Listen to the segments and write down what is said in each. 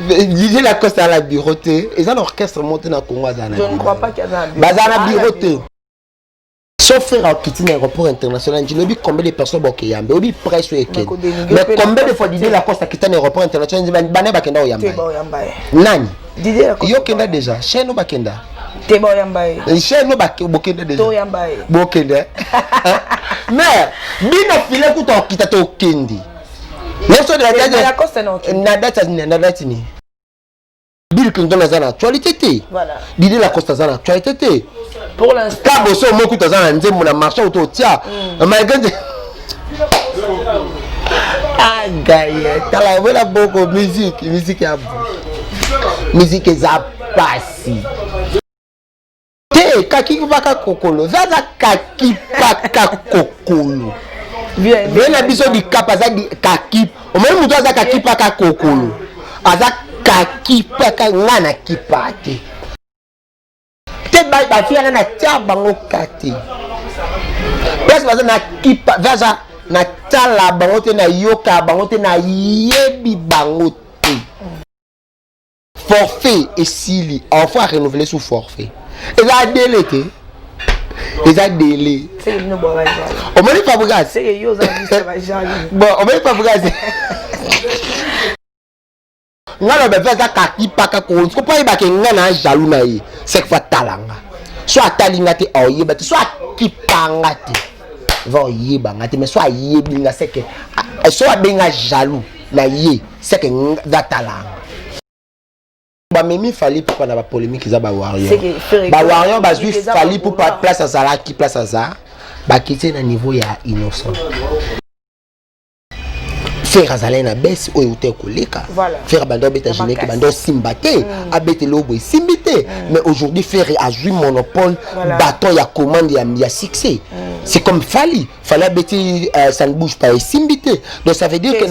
Didier Lacoste à la bureauté. Ils ont l'orchestre monté dans le Congo. Je ne crois pas qu'il y a un bureauté. Sauf faire un petit aéroport international, je ne sais combien de personnes qui ont été prêts sur les quais. Mais combien de fois Didier Lacoste a quitté un aéroport international, il dit que il y a Nani Didier Lacoste il y a déjà. Chez nous, il y a Tebo Yambaye. Chez nous, il y a déjà. To Yambaye. Mais, bien filé pour toi qui t'a au Kendi. Didier Lacoste non. Nadati ni. Bill Clinton a une actualité. Voilà. Didier Lacoste a une actualité. Pour l'instant. Quand vous avez beaucoup de gens qui ont marché autour de ça, ah, gaïe, tu as beaucoup de musique. Musique est passée. Kaki paka kokolo. Zaza kaki paka kokolo. Bien la biso di kapaza di kaki. O même muto za kaki paka kokolo. Aza kaki paka ngana kipate. Te ba ba fia na tia bango kati. Pesa baza na kipa vaza na tala bango te na yoka bango te na yebi bango te. Forfait et sili, enfin renouveler sous forfait. Et ça a délai. Et ça a délai. C'est une bonne chose. On m'a dit pas regarder. C'est une bonne chose. Bon, on m'a dit pas regarder. Ngana be feza kaki paka ko on ko pa iba ke ngana jaloux na yi c'est que fa talanga soit talinga te oyeba te soit kipanga te va oyeba ngati mais soit yebi nga c'est que soit benga jaloux na yi c'est que za talanga ba memi fali pour na ba polémique za ba warrior ba warrior ba juif fali pour pas place à Zara qui place à Zara ba quitter na niveau ya innocent. Faire azalé na baisse ou yote koleka faire bando beta géné que bando simbate abete lobo simbité mais aujourd'hui faire a joué monopole bâton ya commande ya succès c'est comme fali abete ça ne bouge pas simbité donc ça veut dire que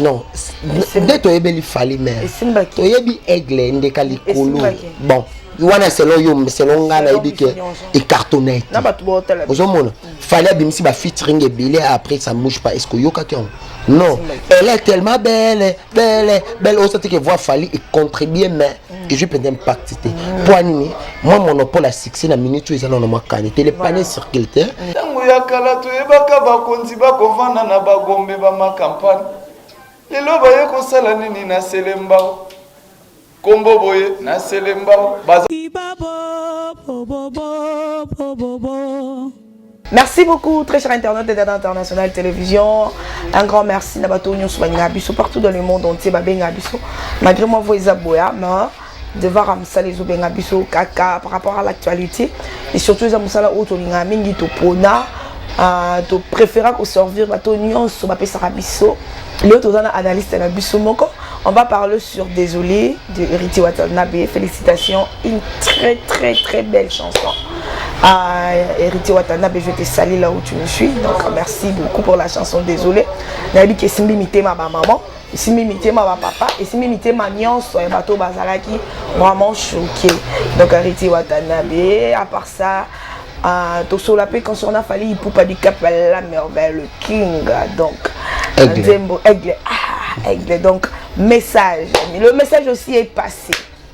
non dès to ebeli fali mais to yebi aigle ndeka likolo bon wana selon yo selon ngana ebike et cartonnette ozomona fallait abimisi ba featuring ebele après ça bouge pas est-ce que yo kakion non elle est tellement belle au sens que voir Fali et contribuer mais et je peux impacter pour animer moi monopole à succès na minute où ils ont ma qualité les panneaux circulaires tango ya kala to ebaka ba konzi ba kovanda na ba gombe ba ma campagne lelo ba ye ko sala nini na selemba kombo boye na selemba Merci beaucoup, très cher internaute de Dada International Télévision. Un grand merci Nabato Nyon Soubania Bisso partout dans le monde entier. Babenga Bisso. Malgré moi, vous Boya, mais de voir Amsale Zoubenga Bisso Kaka par rapport à l'actualité. Et surtout, les Amsala Otolinga Mingi Topona. Tu préfères qu'on servir Bato Nyon Soubapé Sarabisso. L'autre analyste na Bisso Moko. On va parler sur Désolé de Héritier Watanabe. Félicitations, une très belle chanson. Héritier Watanabe, je te salue là où tu me suis. Donc merci beaucoup pour la chanson Désolé. Nabi que simbi mité ma maman, simbi mité ma papa et simbi mité ma nièce sur un bateau bazalaki vraiment choqué. Donc Héritier Watanabe, à part ça, Toso la paix quand on a fallu il poupa du cap la merveille le king donc aigle donc message. Le message aussi est passé.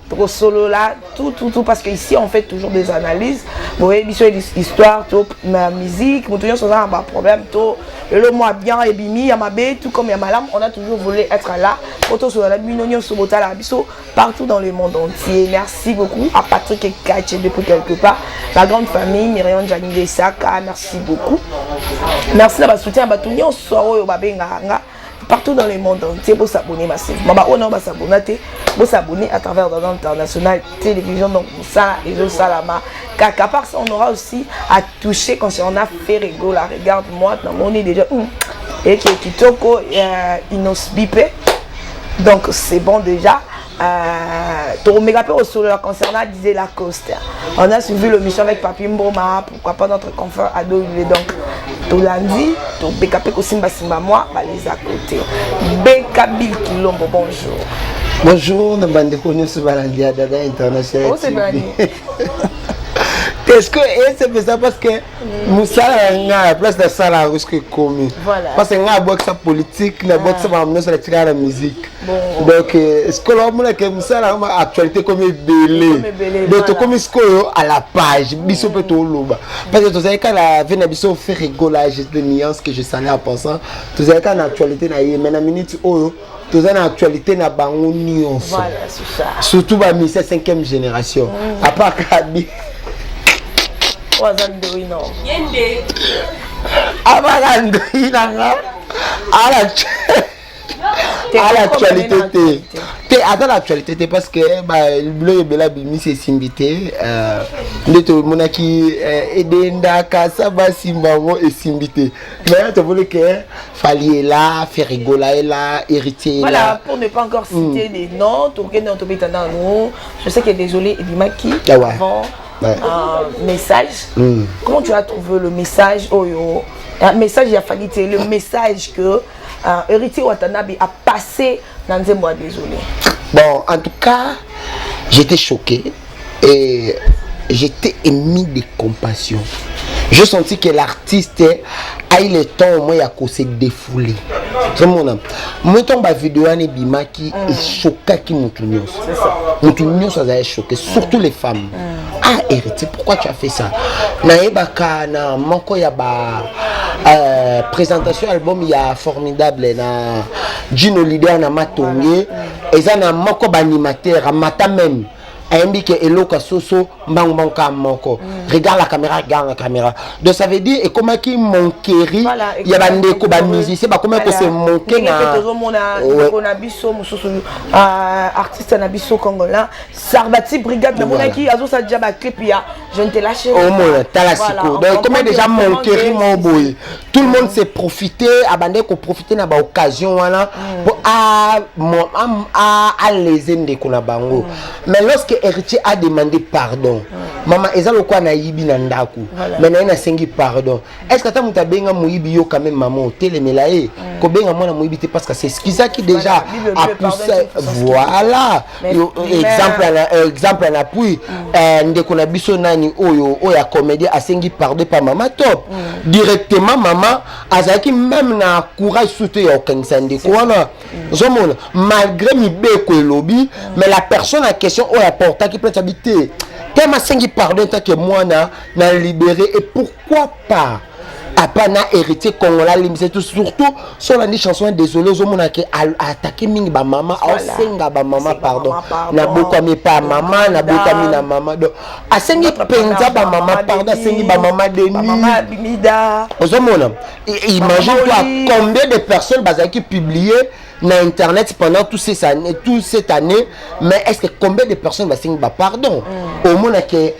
Trop solo là, tout parce que ici on fait toujours des analyses. Vous voyez, l'histoire, ma musique, mon toujours sur un problème, tout le mois bien et bimi, yamabe, tout comme yamalam, on a toujours voulu être là. Auto sur la binonion sur la biso partout dans le monde entier. Merci beaucoup à Patrick et Katche depuis quelque part, la grande famille, Myriam Janine Desaka, merci beaucoup. Merci à soutien à Batunion, Soro Babenga. Partout dans le monde entier pour s'abonner massivement. On va s'abonner à travers Dada International Télévision. Donc ça et Salama. Car à part ça, on aura aussi à toucher quand on a fait rigolo. Regarde-moi, on est déjà et qui est Kitoko Inosbipe. Donc c'est bon déjà. Ton méga peu au solo concernant disait Lacoste. On a suivi le mission avec Papi Mboma, pourquoi pas notre confrère Ado Yule. Donc tout lundi, ton BKP Kosimba Simba moi, les à côté. BKB Kilombo, bonjour. Bonjour, nous sommes connus sur Balandia Dada International. Oh, c'est Bani. Est-ce que c'est ça parce que Moussa a la place de ça là risque commis. Voilà. Parce que on a boxe politique, la boxe va amener sur la musique. Donc est-ce que l'homme là que Moussa là actualité comme belé. Donc comme est-ce que à la page biso peut tout loba. Parce que tu sais quand la vient biso fait rigolage de nuances que je salais en pensant. Tu sais quand l'actualité na mais na minute oh tu sais l'actualité na bango nuance. Voilà, c'est ça. Surtout ba mi 5e génération. À part Kabi Yende. Amarando inanga à l'actualité attends l'actualité parce que le bela bimi c'est simbité ndeto monaki edenda kasa ba simbango et simbité mais tu voulais que fallait là faire rigoler là héritier voilà là. Pour ne pas encore citer les noms je sais que désolé Ebimaki avant message. Comment tu as trouvé le message? Un message, il a fallu le message que Héritier Watanabe a passé dans un mois désolé. Bon, en tout cas, j'étais choqué et j'étais émis de compassion. Je sentis que l'artiste a eu le temps au moins à se défouler. C'est mon âme. Moi, ton vidéo est bimaki et choqué qui m'oublions. C'est ça. M'oublions, ça a choqué, surtout les femmes. Ah, Héritier, pourquoi tu as fait ça? Naïbaka, na manko ya ba présentation album ya formidable na Gino Leader na Matonge et ça na manko ba animateur amata même. Aimbi eloka soso mbangbanka moko. Regarde la caméra. Donc ça veut dire et comment qui monkeri il y a bande ko ba musicien ba comment que c'est monké na on a biso mususu artiste na biso congolais Sarbati brigade na monaki azo sa déjà ba clip ya je ne te lâche pas. Au moins talasiko. Donc comment déjà monkeri mon boy. Tout le monde s'est profité abandé ko profiter na ba occasion wana pour à les ende ko na bango. Mais lorsque Héritier a demandé pardon. Maman, est-ce que quoi na yibi na ndaku? Mais na sengi pardon. Est-ce que tu as benga muibi yo quand même maman télémelaé? Ko benga moi na muibi parce que c'est ce qui déjà a poussé. Voilà. Exemple en appui. Ndeko na biso nani oyo oya comédien a sengi pardon par maman top. Directement maman azaki même na courage soutenir au kanisa ndeko wana. Zomona malgré mi beko lobby mais la personne en question oya qui peut habiter. Tellement sengi pardon tant que moi na libéré et pourquoi pas apana héritier congolais limité tout surtout sur la chanson désolé zo mona ke attaquer mingi ba maman a senga ba maman pardon na boko mi pa maman na boko mi na maman donc a sengi penza ba maman pardon sengi ba maman de maman bimida zo mona imagine toi combien de personnes bazaki publier na internet pendant toute cette année mais est-ce que combien de personnes va signer pardon au moins que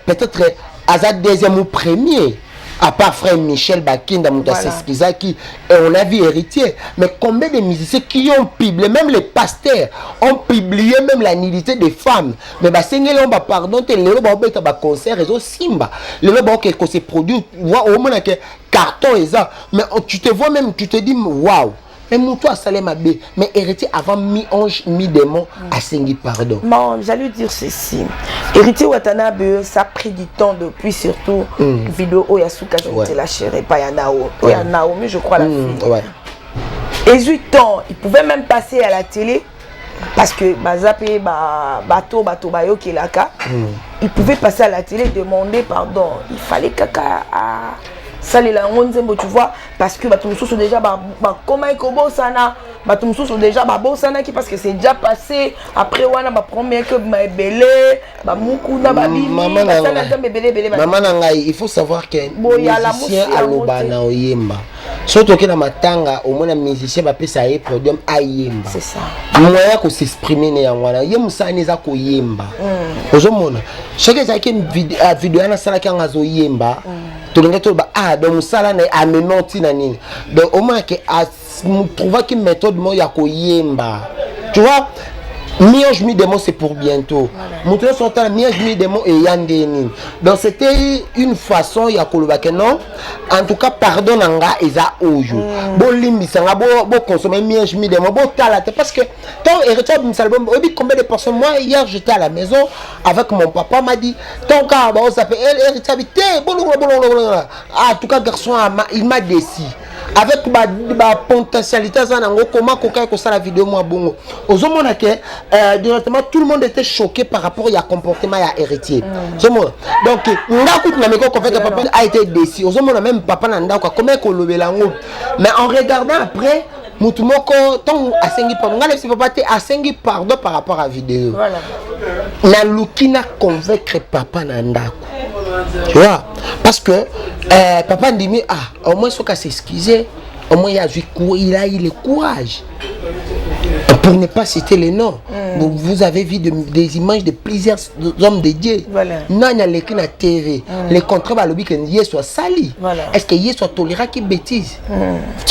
peut-être à deuxième ou premier à part frère Michel Bakinda Moutasseskizaki et on a vu héritier mais combien de musiciens qui ont publié même les pasteurs ont publié même la nudité des femmes mais bah c'est on va pardon te le ba beta ba concert réseau Simba le ba que se produit au moins que carton et ça mais tu te vois même tu te dis waouh. Mais mon toi Salem B, mais héritier avant mi-ange, mi-démon, a sengi pardon. Bon, j'allais dire ceci. Héritier Watanabe, ça a pris du temps depuis surtout vidéo Oyasuka, je ne te lâcherai pas, Yanao. Naomi, je crois la fille. Ouais. Et 8 ans, il pouvait même passer à la télé parce que Bazapé, Bato, Bayo, Kelaka, il pouvait passer à la télé et demander pardon. Il fallait caca à. Ça les langonzembo tu vois parce que batumsu sont déjà comment ikobo sana batumsu sont déjà sana qui parce que c'est déjà passé après wana ba premier que ma belé ba mukuna ba bimi maman ngai il faut savoir que musicien aloba na oyemba surtout que na matanga au moins musicien ba pesa ye podium ayemba c'est ça moyen ko s'exprimer ne yangwana ye musani za ko yemba ozomona chaque fois que vidéo na sala kanga zo yemba donc musala na amenoti na nini donc au moins que trouva que méthode mo ya ko yemba tu vois Miange mi démon c'est pour bientôt. Montre son temps miange mi démon et yandeni. Donc c'était une façon ya koloba que non. En tout cas pardon nanga eza ojo. Bo limbisa nga bo consommer miange mi démon bo talate parce que ton héritier de album obi combien de personnes moi hier j'étais à la maison avec mon papa m'a dit ton cas bah ça fait héritier en tout cas garçon il m'a déçu. Avec ma potentialité, comment la vidéo moi bongo. Directement tout le monde était choqué par rapport à comportement à héritier. Donc papa a été déçu. Même papa n'a comment mais en regardant après mutumoko tant asengi pardon pardon par rapport à la vidéo. Voilà. Na lukina convaincre papa nandako. Tu vois, parce que papa dit au moins faut qu'à s'excuser, au moins il a eu le courage pour ne pas citer les noms. Vous avez vu des images de plusieurs hommes de Dieu. Non, il y a les qui na TV. Les contrats va lobby que Dieu soit sali. Est-ce que Dieu soit tolérant qui bêtise?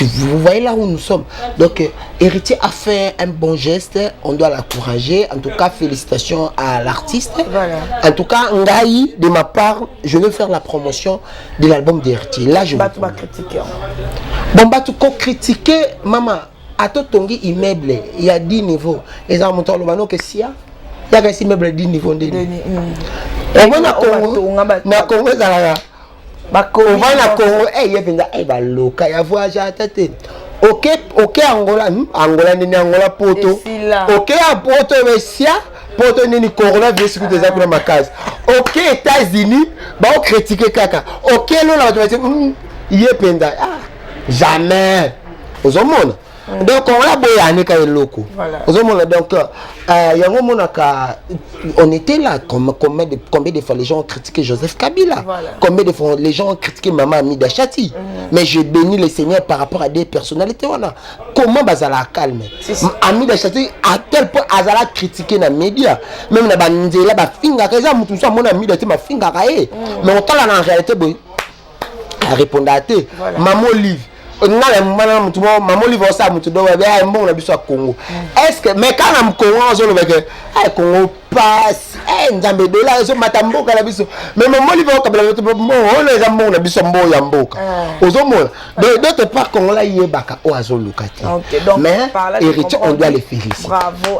Vous voyez là où nous sommes. Donc héritier a fait un bon geste, on doit l'encourager. En tout cas, félicitations à l'artiste. En tout cas, Ngaï, de ma part, je veux faire la promotion de l'album d'héritier. Là, je vais critiquer. Bon, tu peux critiquer, maman. À tout tongi immeuble, il y a 10 niveaux. Et ça montre le bano que si il y a des immeubles 10 niveaux. On va na Congo ça on va na Congo il y a penza ba loka ya voyage à tête. OK Angola ni Angola poto. OK a poto Messia poto ni Corona virus que des apres ma case. OK États-Unis ba on critiquer kaka. OK là la tu il y a penza jamais. Aux hommes donc on a besoin de locaux. Donc on était là combien de fois les gens ont critiqué Joseph Kabila, combien de fois les gens ont critiqué Maman Amida Chati, mais je bénis le Seigneur par rapport à des personnalités. Comment bazala calme Amida Chati à quel point azala critiqué dans les médias, même na banzela ba finga kaza mutu so mon Amida te ma finga kae, mais on tala en réalité à répondre à te maman Olive. Maman livre ça mutu do be mbon na biso Congo. Est-ce que mais quand am Congo on le que Congo passe nzambe de là so matambo ka la biso mais maman livre ka bla on les ambon na biso mbo ya mboka ozomona d'autre part Congo là yebaka o azolukati. OK donc mais héritier on doit les féliciter. Bravo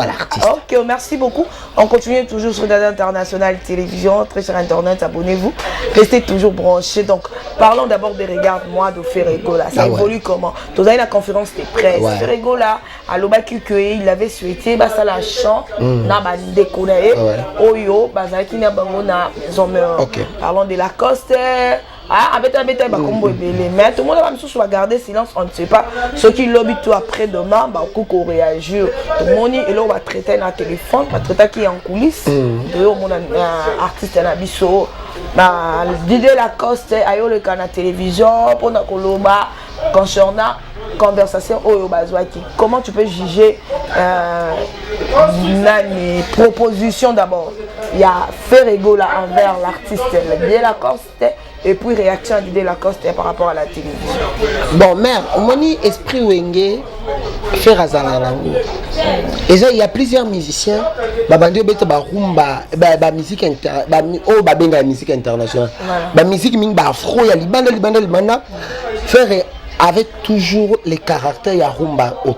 à l'artiste. OK, merci beaucoup. On continue toujours sur Radio Internationale Télévision, très cher internet, abonnez-vous. Restez toujours branchés. Donc parlons d'abord de Regarde-moi de Ferregola. Ça évolue comment? Tu as eu la conférence de presse. Ferregola, à l'Obaki il avait souhaité ça la chant na bande konae oyo bazaki na bango na parlons de Lacoste. Avec combo mais tout le monde va me garder silence, on ne sait pas ce qui lobby tout après demain beaucoup réagir tout le monde et là on va traiter un téléphone va traiter qui est en coulisses de mon artiste na biso Didier Lacoste ayo le canal télévision pour na koloba concernant conversation oyo bazwaki. Comment tu peux juger nani proposition d'abord il y a Ferregola envers l'artiste Didier Lacoste et puis réaction à Didier Lacoste par rapport à la télévision. Bon mère, mon esprit wenge faire azalango. Et il y a plusieurs musiciens babandi beta ba rumba ba musique benga musique internationale. Ba musique ming ba afro ya libanda faire avec toujours les caractères ya rumba au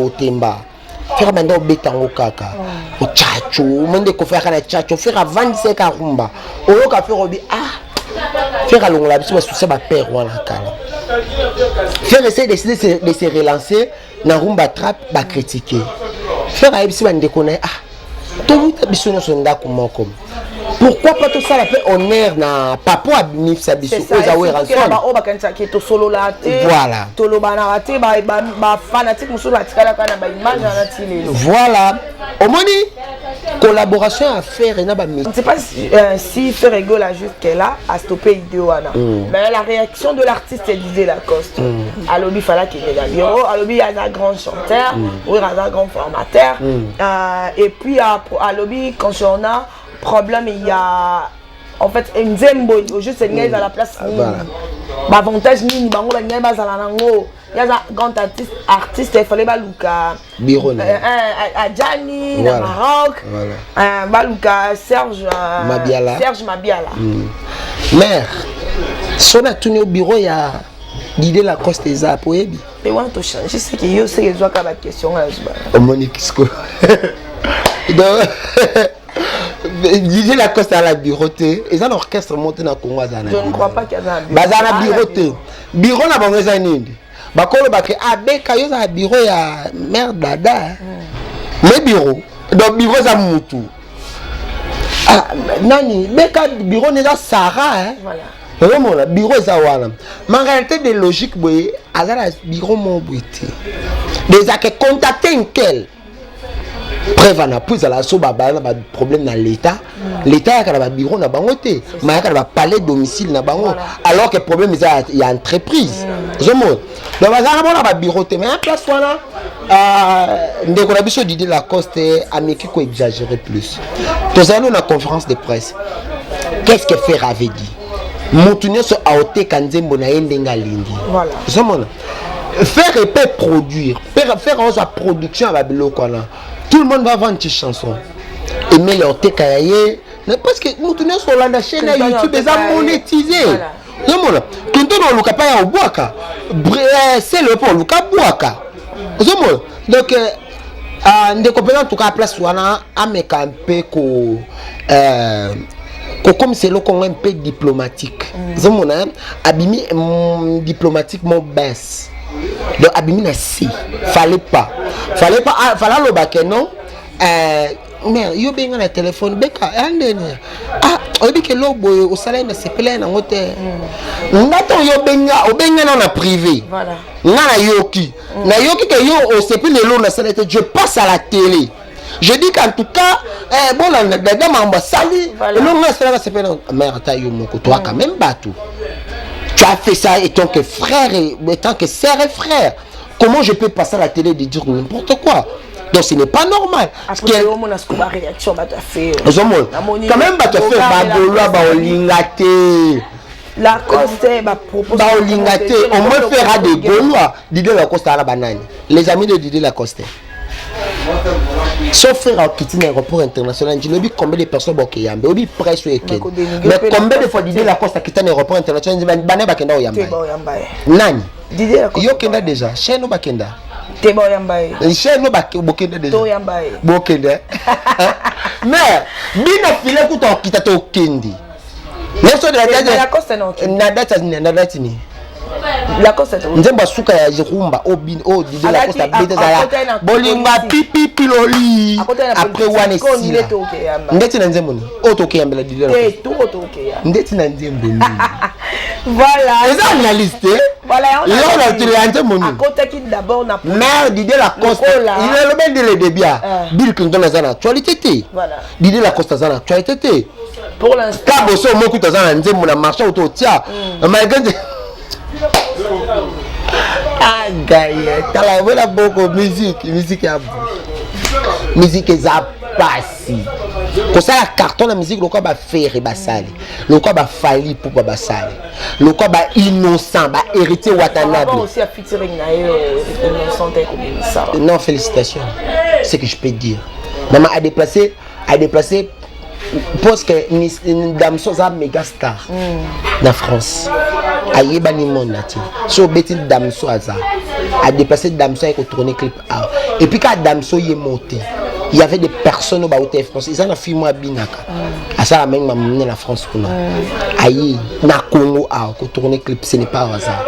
temba. Faire maintenant betango kaka au chacho monde ko faire na chacho faire à 25 à rumba au ka faire obi faire alongo la biso souci ba père wala kala faire essayer de se relancer na rumba trap ba critiquer faire a biso bande connaît tout biso no sonda komoko. Pourquoi pas tout ça la paix honneur na papa abinif sa biso ozawe ranson ba kanisa ki to solo la te voilà to lo bana raté ba fanatique musolo atikala kana ba image na tilelo voilà au moni collaboration à faire et na ba on ne sait pas si Ferregola jusque là a stoppé vidéo ana mais la réaction de l'artiste Didier Lacoste alobi fala ki est là alobi a un grand chanteur ou un grand formateur et puis alobi concernant problème il y a en fait nzembo juste ngeza à la place avantage nini bango ngeza la nango y a un grand artiste, il fallait Balouka. Biron. À Gianni, au Maroc. Balouka, Serge Mabiala. Mère, si on a tourné au bureau, il y a l'idée la coste des apps. Mais on a changé. Je sais qu'il y a aussi des questions. Monique Isco. L'idée la coste à la bureauté. Ils ont un orchestre monté dans le Congo. Je ne crois pas qu'il y a un bureau. Bazana bureauté. Bureau na bango za nini? Bakolo bake abeka yo za bureau ya mère dada. Mais bureau. Donc bureau za mutu. Ah nani beka bureau neza Sarah hein. Voilà. Vraiment la bureau za wana. Mais en réalité des logiques boy azala bureau mon boité. Des a que contacter un quel prévana plus à la soba ba problème dans l'état. L'état a ka bureau na bango té. Mais ka ba palais domicile na bango alors que problème il y a entreprise. Je montre. Donc bazana bona ba bureau té mais en place wana ndeko na biso Didier Lacoste ameki ko exagérer plus. Tous allons na conférence de presse. Qu'est-ce que Fer avait dit? Motunye so aote kanzembo na yendenga lingi. Voilà. Je montre. Faire et peut produire. Faire sa production à Babylone. Tout le monde va vendre une chanson. Et mais leur TKAye, parce que nous tenons sur la chaîne YouTube, ils ont monétisé. Non, non, quand on a pas au boaka, c'est le pour le boaka. Donc, des compétences en tout cas place wana ameka un peu comme c'est le Congo un peu diplomatique. Vous abimi diplomatiquement baisse. Donc abimi na si fallait pas fallait le bac non mais yo benga na téléphone beka andene on dit que lobo au salaire na sepela na ngote ngato yo benga na privé voilà na yoki que yo au sepela lo na salaire je passe à la télé. Je dis qu'en tout cas bon la dame ambassali lo na salaire sepela mère ta yo moko toi quand même batou. Tu as fait ça étant que frère et étant que sœur et frère. Comment je peux passer à la télé et dire n'importe quoi? Donc ce n'est pas normal. Après, la réaction va te faire. Quand même, va te faire Bagoloa, Baolingate. La Coste va proposer. Baolingate, on me fera des Gaulois. Didier Lacoste à la banane. Les amis de Didier Lacoste. Sauf faire un petit aéroport international, je ne sais combien de personnes vont y aller. Mais combien de fois Didier Lacoste a quitté un aéroport international, je vais y aller. Nani yo kenda déjà, chez nous bakenda. Te boyambaye. Chez nous bakenda déjà. Toyambaye. Bokenda. Mais bina file kuto kita to kendi. Neso de la Lacoste non. Na data ni. Lacoste. Nzemba suka ya Jirumba Didier Lacoste bete za. Bolinga pipi piloli. Après wane si. Ndeti na nzembo ni. Otoke yambela Didier Lacoste. Tout otoke ya. Ndeti na nzembo ni. Voilà. Les analystes. Voilà. À côté qui d'abord n'a pas. Mais Didier Lacoste. Il est le même de le début. Bill Clinton a une actualité. Voilà. Didier Lacoste a une actualité. Pour l'instant. Kaboso moku tazana nzembo na marché auto tia. Malgré ah gaïa, t'as la beaucoup musique à musique za passi. Comme ça la carton la musique le quoi va faire et basali. Le quoi va falli pour pas basali. Le quoi va innocent, va hériter Watanabe. On va aussi à featuring innocent comme ça. Non, félicitations. C'est ce que je peux dire. Maman a déplacé parce que une dame soza méga star en France. Aïe bani mon nati. So beti dame soza a déplacé dame soza et tourner clip out. Et puis quand dame soza est monté, il y avait des personnes au Baoté France. Ils en ont filmé à Binaka. À ça la même m'a mené la France pour nous. Aïe na Congo a ko tourner clip, ce n'est pas un hasard.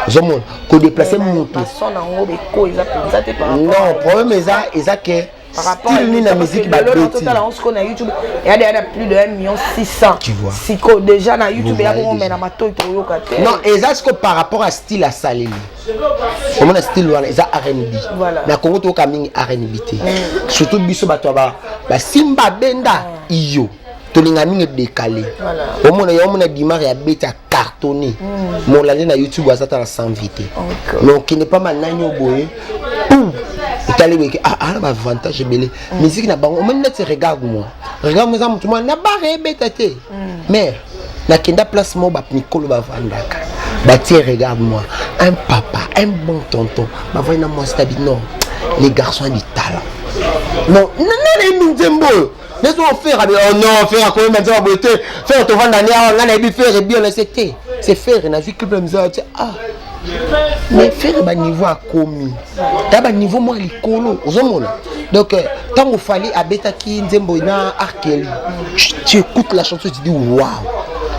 Je montre ko déplacer mon moto. Non, problème est ça que par rapport à la musique, le total on se connaît à YouTube, il y a plus de 1,6 million. Tu vois. Si déjà na YouTube, il y a on met na mato et non, est-ce que par rapport à style à Saleli. Comment le style là, ça R&B. Voilà. Na Congo to kaming R&B. Surtout biso bato ba Simba Benda iyo. To linga mingi décalé. Voilà. Au moins Dimar ya beta cartonné. Mon landé na YouTube ça ta 100 vite. Donc qui n'est pas mal nanyo boye. Avantage belé musique na bango même net regarde-moi tout moi na barre bétaté mais na kenda place mo ba Nicolo ba vandaka ba tie regarde-moi un papa un bon tonton. Ma voix n'a moi c'est non. Les garçons ont du talent. Non, nous Nzembo. Laisse-moi faire. Oh non, faire quand même ça beauté. Faire ton vendre on a bien faire et bien c'était. C'est faire on a vu que comme ça. Ah. Mais faire un niveau à commis. D'abord niveau moi l'écolo. Donc tant qu'il fallait habiter qui Nzembo na Arkeli. Tu écoutes la chanson tu dis waouh.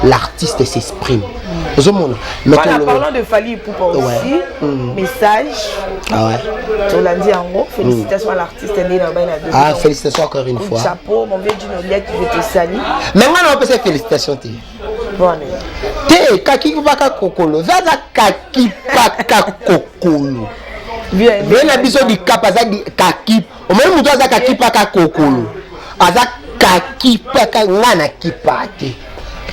L'artiste s'exprime. Voilà, parlant de Fally Ipupa aussi, message. Ah ouais. On l'a dit en gros, félicitations à l'artiste. Ah, félicitations encore une fois. Chapeau, mon vieux Junoliette, je te salue. Mais moi, on peut faire félicitations. Bon, kaki paka kokolo. Vaza kaki paka kokolo. Bien la biso di kapaza di kaki. Au même moment, ça kaki paka kokolo. Aza kaki paka ngana kipate.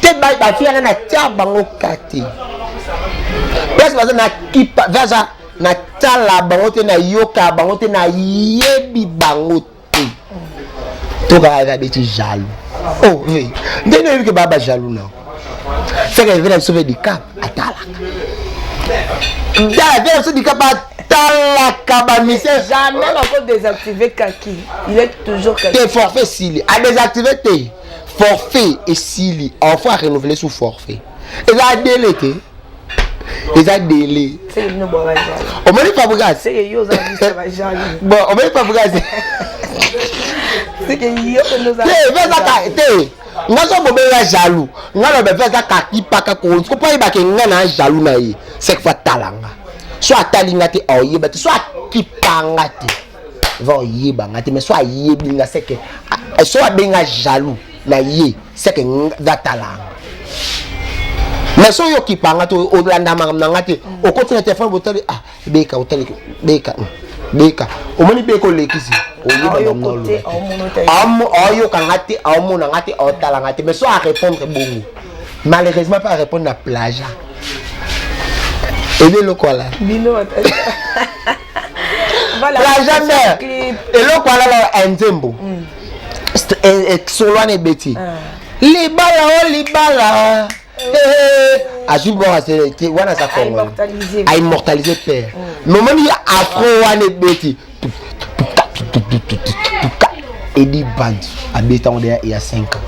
Te ba fia na tia bango kati. Parce que na kipa vaza na tala bango te na yoka bango te na yebi bango te. To ga va beti jaloux. Oh oui. Ndene que baba jaloux non. C'est que vient sauver du cap atala. Ya vient sauver du cap atala kabamissé jamais encore désactiver kaki. Il est toujours kaki. T'es forfait s'il a désactivé t'es forfait et s'il enfin renouveler sous forfait. Et ça délai. Et ça délai. C'est le nouveau bagage. On m'a dit pas regarder. C'est que yo ça bagage. Bon, on m'a dit pas regarder. C'est que yo nous a. Fais ça t'es. Nga so bobe ya jaloux. Nga lo be fais ça kaki paka ko. Ko pa iba ke nga na jaloux na yi. C'est que fa talanga. Soit talinga te oyeba te soit kipanga te. Va oyeba ngati mais soit yebinga c'est que soit benga jaloux. Na ye c'est que da talanga mais so yo ki panga to o landa ngati o continue téléphone botali ah beka otali beka o moni beko lekisi o yeba na côté o yo kangati o mona ngati o talanga te mais so a répondre bongo malheureusement pas répondre na plage et le quoi là bino voilà plage et le quoi là Nzembo Solane Betty. Libala. Ajubo c'est wana sa forme. A immortaliser père. Mais moi il afro wana Betty. Et dit band habitant il y a 5 ans.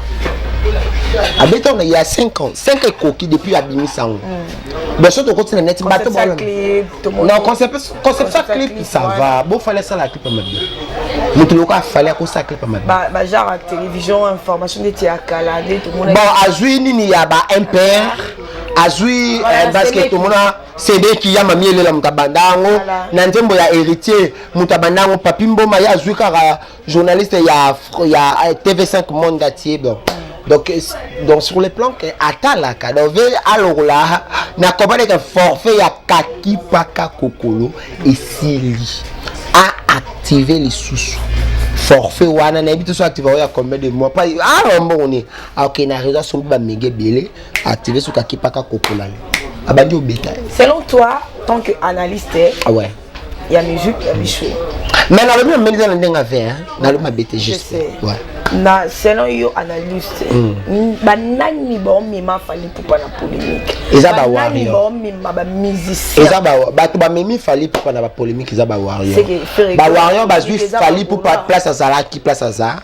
Habitant il y a 5 ans, 5 coquilles depuis abimi ça. Mais surtout continue net bateau non concept clip ça va. Bon fallait ça la clip pas mal. Mutuloka fallait que ça clip pas mal. Bah genre télévision information de Tiakala tout le monde. Bon azui nini ya ba impère azui parce que tout le monde CD qui ya mami le la mutabandango na Nzembo ya héritier mutabandango papimbo ma ya azui kara journaliste ya TV5 Monde atier bon. Donc sur le plan que atalaka donc alors là na compagnie que forfait ya kaki paka kokolo et sili a activer les sous forfait wana na bitu so activer ya combien de mois pas ah bon ni OK na réseau so ba mege belé activer sur kaki paka kokolo abandi obeta. Selon toi tant que analyste ah ouais il y a musique il y a bichou mais na le même dans ndenge faire na le mabete juste ouais na selon yo analyste banani ba mema Fally Ipupa na polémique eza ba warrior ba mema ba musicien eza ba bato ba memi Fally Ipupa na ba polémique eza ba warrior ba warrior ba zui Fally Ipupa place azala ki place aza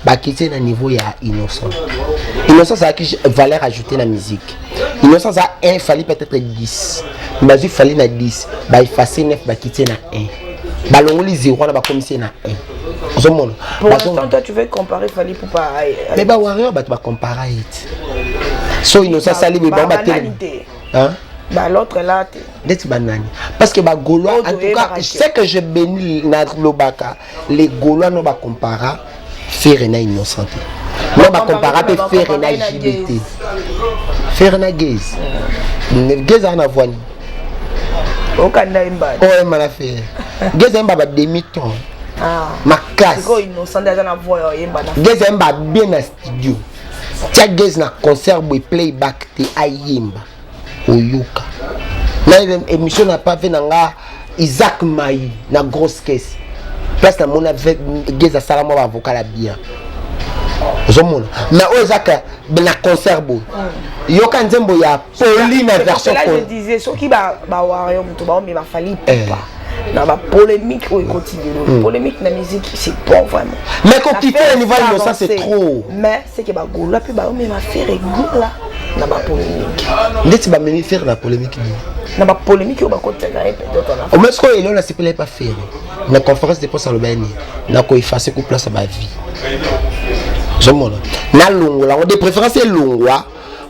ba kité na niveau ya innocent ça qui valeur ajoutée na musique innocent ça 1 Fally peut-être 10 mais zui Fally na 10 ba effacer 9 ba kité na 1 ba longoli 0 na ba commissaire na 1. Pour l'instant, toi tu veux comparer Fally Ipupa à... Mais bah warrior bah tu vas comparer. So innocent sali mais bon bah hein? Bah l'autre là d'être banani parce que bah Gaulois en tout cas c'est que je bénis na lobaka les Gaulois non bah comparer faire na innocent. Non bah comparer faire na JBT. Faire na gaze. Gaze en avoine. Au Canada imba. Oh mala faire. Gaze imba bah demi-ton. Ah, ma classe. Geze mba bien na studio. Tia geze na concert boy playback te ayimba. Oyoka. Na émission n'a pas fait nanga Isaac Maï na grosse caisse. Place na mona avec geze salama ba vocal bien. Mais Ozaka, ben concert beau. Yoka nzembo ya Pauline version. Là je disais, ce qui va warrior mutuba mais va falloir pas. Dans la polémique où il continue. Polémique la musique c'est bon vraiment. Mais quand tu fais un niveau ça c'est trop. Mais c'est que ba gola puis ba mais ma faire rigolo là dans la polémique. Ndeti ba memi faire la polémique. Dans la polémique on va continuer peut-être on a. Au moins ce qu'il là c'est pas faire. La conférence de presse à l'Obani, na ko effacer ko place à ma vie. Na longwa, de préférence c'est longwa.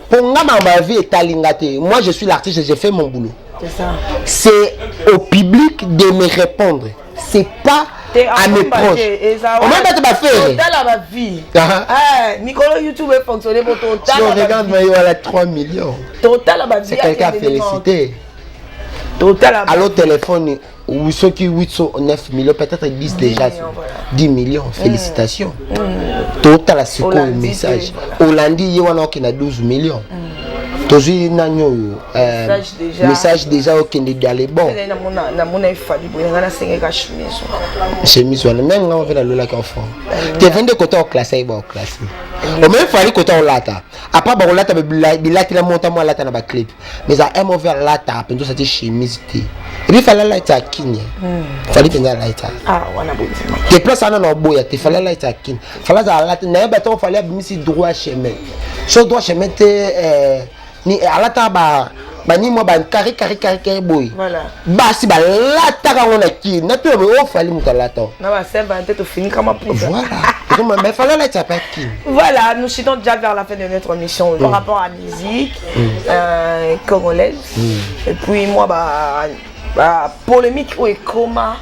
Pour ma vie est alingate. Moi je suis l'artiste, j'ai fait mon boulot. C'est ça. C'est au public de me répondre. C'est pas à mes proches. On va pas faire. Dans ma vie. Nicolas YouTube est fonctionné pour total. Si on regarde, il y a 3 millions. Total ma vie. C'est quelqu'un à féliciter. Total à l'autre téléphone, ou ceux qui 8 ou 9 millions, peut-être 10 déjà. 10 millions, félicitations. Total à ce qu'on message. Hollandi, il y a 12 millions. Toujours message déjà au Kenya d'aller bon. Chemise on même on va la lola qu'enfant. Tu viens de côté au classé bon classé. Au même fallait côté au lata. Après bon lata bilati la monta moi lata na ba clip. Mais à un mauvais lata pendo ça chemise té. Et puis fallait lata Kenya. Fallait penga lata. Ah wana bonzi. Tu place ça na boya, tu fallait lata Kenya. Fallait lata na ba to fallait bimisi droit chemin. So droit chemin ni alata ba ni mo ba carré boy voilà ba si ba lata ka ngona ki na to o fali mutalata na ba serve en tête fini comme pour voilà mais fallait la tapa ki voilà nous chutons déjà vers la fin de notre émission par rapport à la musique congolaise et puis moi ba polémique ou comment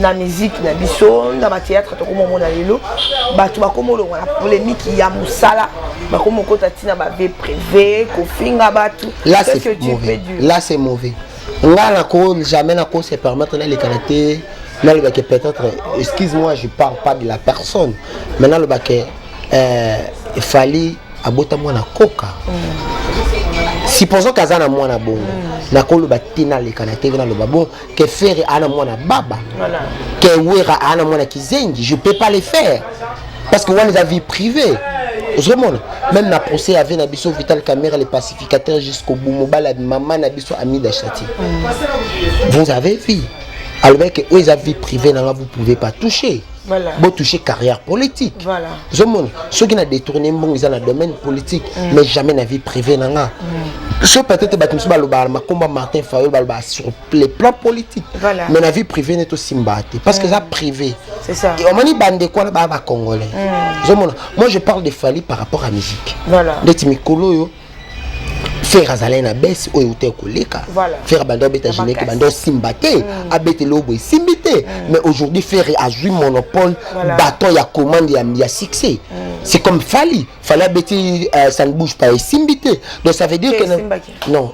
la musique na biso na ba théâtre to komo mona lelo ba tu ba komo longa la polémique ya musala ba komo kota tina ba vie privée ko finga ba tout là c'est mauvais là c'est mauvais nga na ko jamais na ko se permettre les qualités na le baké peut-être excuse-moi je parle pas de la personne maintenant le baké il fallait abota mona coca supposons kazana mwana bongo na ko le batina les qualités na le babo que faire ana mwana baba voilà que wera ana mwana kizengi je peux pas les faire parce que on les a vie privée vraiment même na procès avec na biso Vital Caméra les pacificateurs jusqu'au bout mobile maman na biso ami d'Achati vous avez vu alors que eux ils ont vie privée na vous pouvez pas toucher voilà bon toucher carrière politique voilà vraiment ceux qui n'a détourné bon ils ont dans domaine politique mais jamais na vie privée na ce peut-être battu sur le combat Martin Fayol sur les plans politiques voilà mais la vie privée n'est aussi mbattée parce que ça privé c'est ça et on m'a dit bande quoi là bas congolais moi je parle de Fali par rapport à la musique voilà de Timikolo yo faire azalé na baisse ou ute koleka faire bando beta géné que bando simbaté abete lobo simbité mais aujourd'hui faire a joué monopole bâton ya commande ya succès c'est comme Fali abete ça ne bouge pas simbité donc ça veut dire que non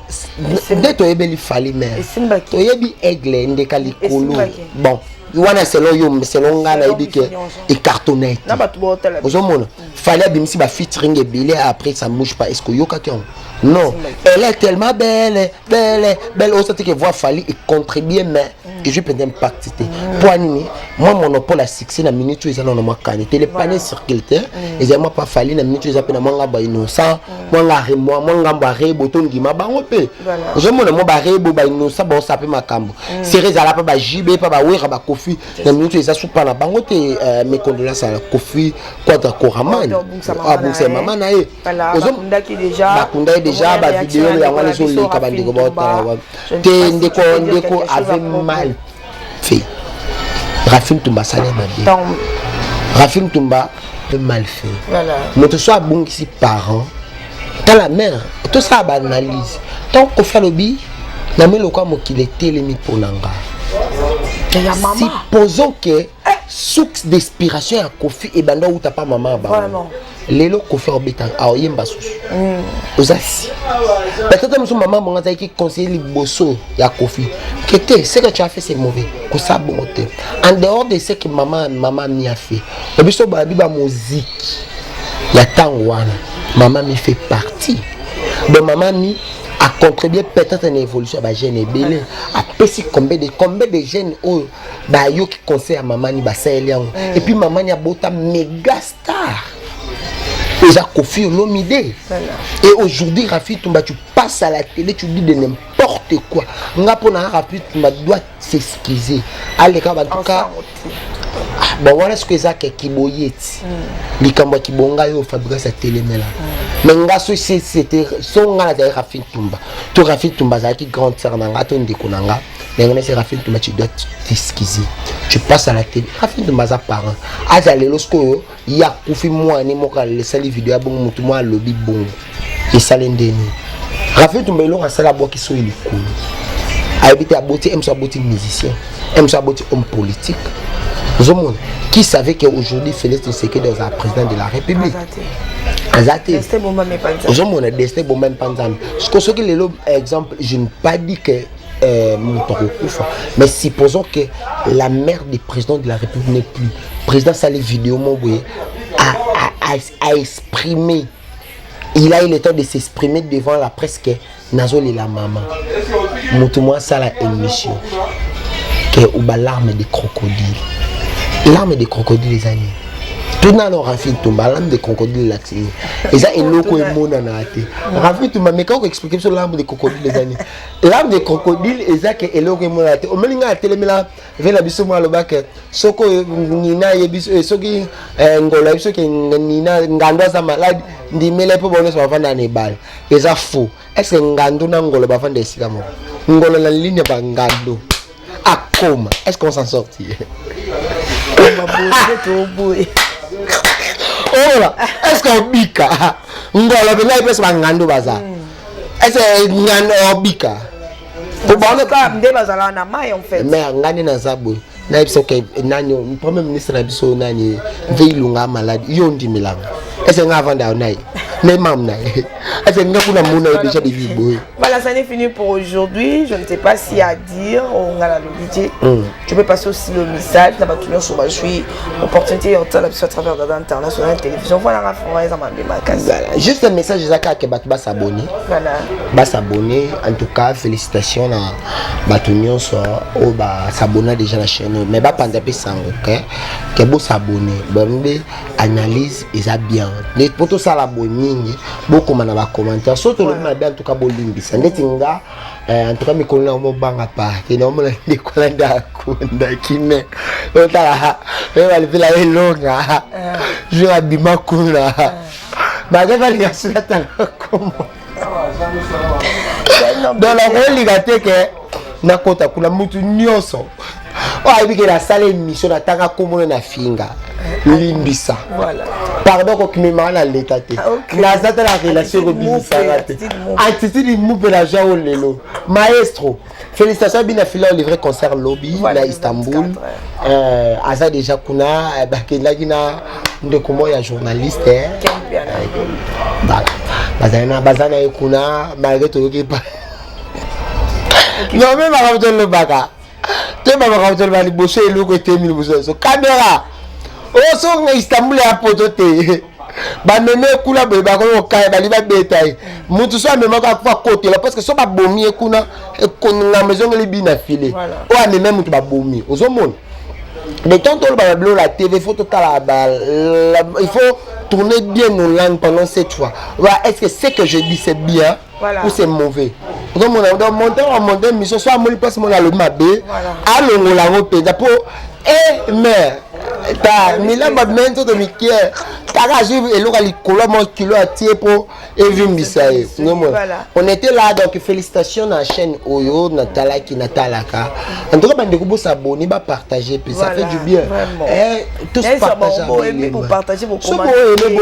dès to ebeli Fali mais to yebi aigle ndekali kolo bon wana selon yo selon ngana yebi que et cartonnette na batu botela ozomona Fali abimisi ba featuring ebele après ça bouge pas est-ce que yo katon non, elle est tellement belle, au sens que voir Fali et contribuer mais que je peux impact pour animer moi monopole à succès la minute où ils ont moi canité les panneaux circulaires ils aiment pas Fali la minute ils appellent moi ba innocent moi ngamba rebo ton ngima bango pe je mon moi ba rebo ba innocent ba sape makambo séries ala pa ba jibe pa ba wera ba kofi la minute ils sont pas na bango te mes condoléances à kofi quadra koraman ah bon c'est maman na e bakunda ki déjà ba vidéo ya ngwana zo le ka bandeko ba otala te ndeko avait mal fait Rafim Tumba salé ma vie Rafim Tumba avait mal fait voilà mais tu sois bon ici parent dans la mère tout ça banalise tant qu'on fait le bi na melo kwa mokile telemi pour nanga supposons que source d'inspiration à Kofi et bando ou t'as pas maman vraiment lelo Kofi obétant a oyemba susu osasi peut-être même son maman bon qui conseiller les bosso ya Kofi que ce que tu as fait c'est mauvais que ça bon en dehors de ce que maman m'y a fait obiso ba biba musique ya tangwana maman m'y fait partie de maman mi a contribué peut-être à une évolution à jeune belé a pesé combien de jeunes bah yo qui conseille à maman ni ba et puis maman ni a bota méga star Ils ont Kofi Olomide. Et aujourd'hui, Rafi Toumba, tu passes à la télé, tu dis de n'importe quoi. Rafi Toumba doit s'excuser. Allez, en tout cas, bon, voilà ce que ça qui boyeti. Les cambouis qui bonga yo fabriquer cette télé là. Mais nga c'était son gars de Rafi Toumba. Tu Rafi Toumba ça qui grande sœur nanga ton dékonanga. Mais c'est Rafi Toumba tu dois t'excuser. Tu passes à la télé. Rafi Toumba ça parent. Azale lorsque il y a Kofi moi ni mo ka les sali vidéo bon mutu moi lobby bon. Et salendeni. Rafi Toumba il a sala bois qui sont il cool. Habiter à beauté aime sa beauté musicien, aime sa beauté homme politique. Qui savait qu'aujourd'hui Félix Tshisekedi est le président de la République. Exemple, je n'ai pas dit que mais supposons que la mère du président de la République n'est plus. Le président Salé Vidéo a exprimé. Il a eu le temps de s'exprimer devant la presse que Nazol et la maman. Moutouma ça la émission. Que ou larme de crocodile. L'arme de crocodile les années. Tout dans le Rafi Toumba, l'arme de crocodile là. Et ça est loco et mon anaté. Rafi Toumba, mais quand on explique sur l'arme de crocodile les années. L'arme de crocodile est ça qui est loco et mon anaté. Au moins, il y a télé là, vers la biso moi le bac. Soko nina yebiso, soki ngola yebiso qui nina ngandwa sa malade. Ndi mele po bonus va vendre des balles. Et ça faux. Est-ce que ngando na ngolo va vendre des cigares? Ngolo la ligne ba ngando. Ah comment? Est-ce qu'on s'en sortit? Oh là, est-ce qu'on bika? Ngolo bela ipes bangando baza. Est-ce que ngando bika? Pour bon cas, ndé bazala na mai en fait. Mais ngani na zabo. Na ipso ke nani le premier ministre na biso nani veilunga malade yo ndi milanga. Est-ce que ngavanda nai? Mais mam nai. Est-ce que ngakuna mona déjà des viboy. Voilà, ça n'est fini pour aujourd'hui. Je ne sais pas s'il y a à dire. On a la DJ. Je peux passer aussi le message. N'a pas tout le monde. Je suis opportunité à travers l'international télévision. Voilà, juste un message que va s'abonner. Voilà. Va s'abonner. En tout cas, félicitations à Batunion ou s'abonner déjà à la chaîne. Mais va pas taper ça, ok? Que vous s'abonner. Bambe analyse et ça bien. Mais pour tout ça la bonne beaucoup de commentaires. Surtout le bien en tout cas bolimbisa. Netinga en tout cas mi kolona mo banga pa. Ki no mo ndi kolanda kunda kine. Otala. Va le vila longa. Je abima kuna. Ba ga vali gasula tanga comme. Dans la rôle ligate que na kota kuna mutu nyonso. O ayibike la salle émission na tanga comme na finga. Limbisa. Voilà. Pardon qu'on me mal à l'état. La zata la relation robinisa. Attitude moupe la gens au lelo. Maestro. Félicitations bien affilié au livre concert lobby à Istanbul. Aza déjà kuna bakela gina de comment ya journaliste. Voilà. Bazana kuna malgré tout qui pas. Non mais ma rapporte le baga. Tu m'as rapporté le bali bosser le côté 1000 bosser. Caméra. Oh, so Istanbul a pototé. Ba meme kula be ba ko ka ba liba betail. Mutu so meme ka kwa côté là parce que so ba bomi kuna na maison li bina filé. O a meme mutu ba bomi. Ozo mon. De temps on ba blo la TV faut tout la il faut tourner bien nos langues pendant cette fois. Est-ce que ce que je dis c'est bien ou c'est mauvais? Donc on monter mission soit moi passe mon le mabé. Allons la repéda pour mais ta mila babmento de Mickey ta jive et local kolo mon kilo à tier pour evimbisaye. On était là donc félicitations à la chaîne Oyo Natala qui Natalaka. En tout cas bande ko s'abonner ba partager puis ça fait du bien. Tous partager pour partager vos commentaires.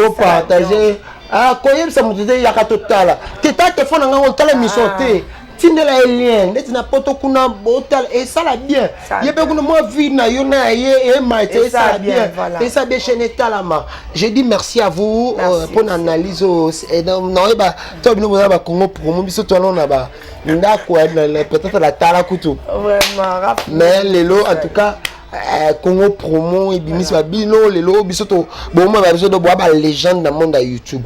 Pour partager ah koyem ça me disait ya ka total. Teta te fona nga on tala mission té. Tindela lien net na poto kuna botal et ça la bien yebe kuna moi vie na yona et maite ça bien et ça bien chaîne talama. Je dis merci à vous pour l'analyse et non ba to bino ba Congo pour mo biso to na ba ndako peut-être la tala kutu vraiment mais lelo en tout cas Congo promo et bimis babino lelo bisoto bon moi besoin de boire légende dans le monde à YouTube.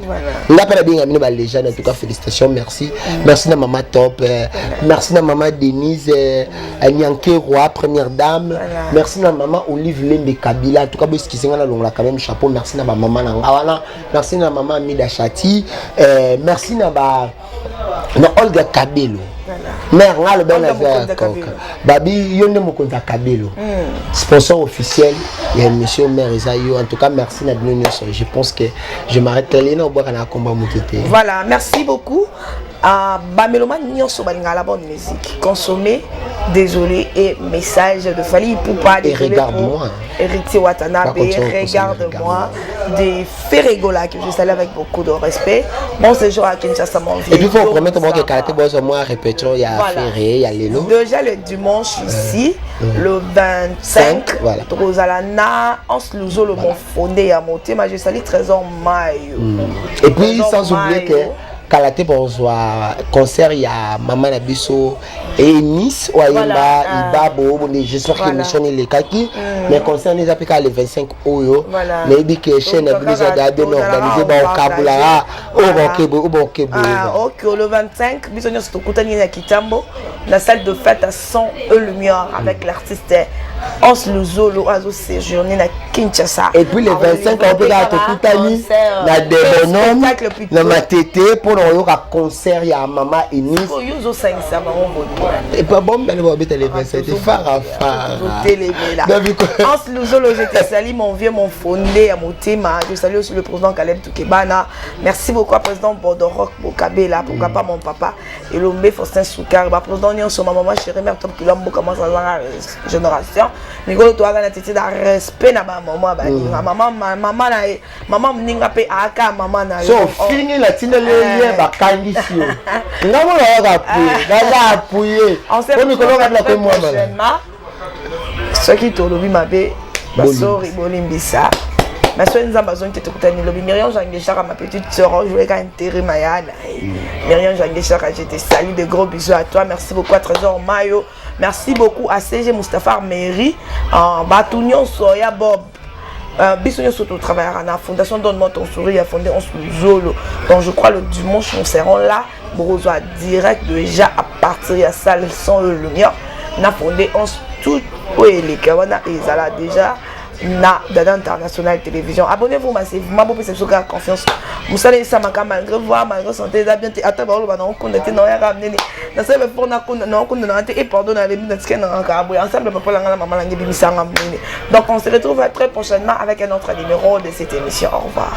Là pas bien amener ba légende en tout cas félicitations merci. Merci à maman Top, merci à maman Denise Nyanké Roi première dame. Merci à maman Olive Lembe Kabila en tout cas parce qu'ils sont là quand même chapeau merci à ma maman Nangawana, merci à maman Amida Chati, merci à ba Olga Kabelo. Mère nga le ben affaire Babi yonde mokonza Kabelo. Sponsor officiel et monsieur maire Isaïo en tout cas merci na bino nyonso je pense que je m'arrête là na boka na combat mutete. Voilà, merci beaucoup à Bameloma nyonso balinga la bonne musique consommer désolé et message de Fally Ipupa et regarde-moi Héritier Watanabe regarde-moi des Ferregola que je salue avec beaucoup de respect. Bon séjour à Kinshasa mon vieux. Et puis il faut promettre moi que Karaté Boss moi répétition il y a Ferré, il y a Lelo. Déjà le dimanche ici le 25 voilà. Rosalana en Sluzo le bon fondé à monter mais je salue Trésor Mayo. Et puis sans oublier que Kalaté bonsoir concert il y a Maman Nabiso et Nice ou Aïba Ibabo j'espère que l'émission est les kaki mais concert les appels le 25 Oyo mais dit que chaîne Blizzard a bien organisé au Kabula au Bokebo OK le 25 bisogno sto kutani na Kitambo la salle de fête à 100 lumière avec l'artiste Ons Luzolo azo séjourner na Kinshasa et puis le 25 on peut être kutani na Debonom na Matete pour on aura concert il y a Maman et Nice et pas bon mais le va être le 27 c'est phare Ons Luzolo je te salue mon vieux mon fondé à Motema je salue aussi le président Caleb Tukebana merci beaucoup à président Bordorok Bokabela pourquoi pas mon papa et l'homme Faustin Soukar ba président Nyon sur ma maman chérie mère Top Kilombo commence à la génération mais quand tu as la tête de respect na ba maman ba maman mninga pe aka maman na so fini la tine le ba kandisio ngamo la ga appuyer on micro la ko moi mala ce qui to lobi mabe basori bolimbisa ma soeur nzamba zone te tukutani lobi Myriam Jangeshaka ma petite sœur jouer ka intérêt mayana Myriam Jangeshaka je te salue de gros bisous à toi merci beaucoup à Trésor Mayo merci beaucoup à CG Mustapha Mairie en Batunion Soya Bob Bisogno surtout travailler à la fondation Donne-moi ton sourire a fondé Ons Luzolo donc je crois le dimanche nous serons là pour rejoindre direct déjà à partir de la salle sans lumière na fondé Ons tout les kawana et ça déjà na Dada International Télévision abonnez-vous massivement pour que vous ayez confiance vous savez ça malgré voir malgré santé bien attends ba lo ba non connecté non ya ramener na ça veut pour na et pardon na les minutes na kabou ensemble papa la maman la ngi bimisanga donc on se retrouve très prochainement avec un autre numéro de cette émission au revoir.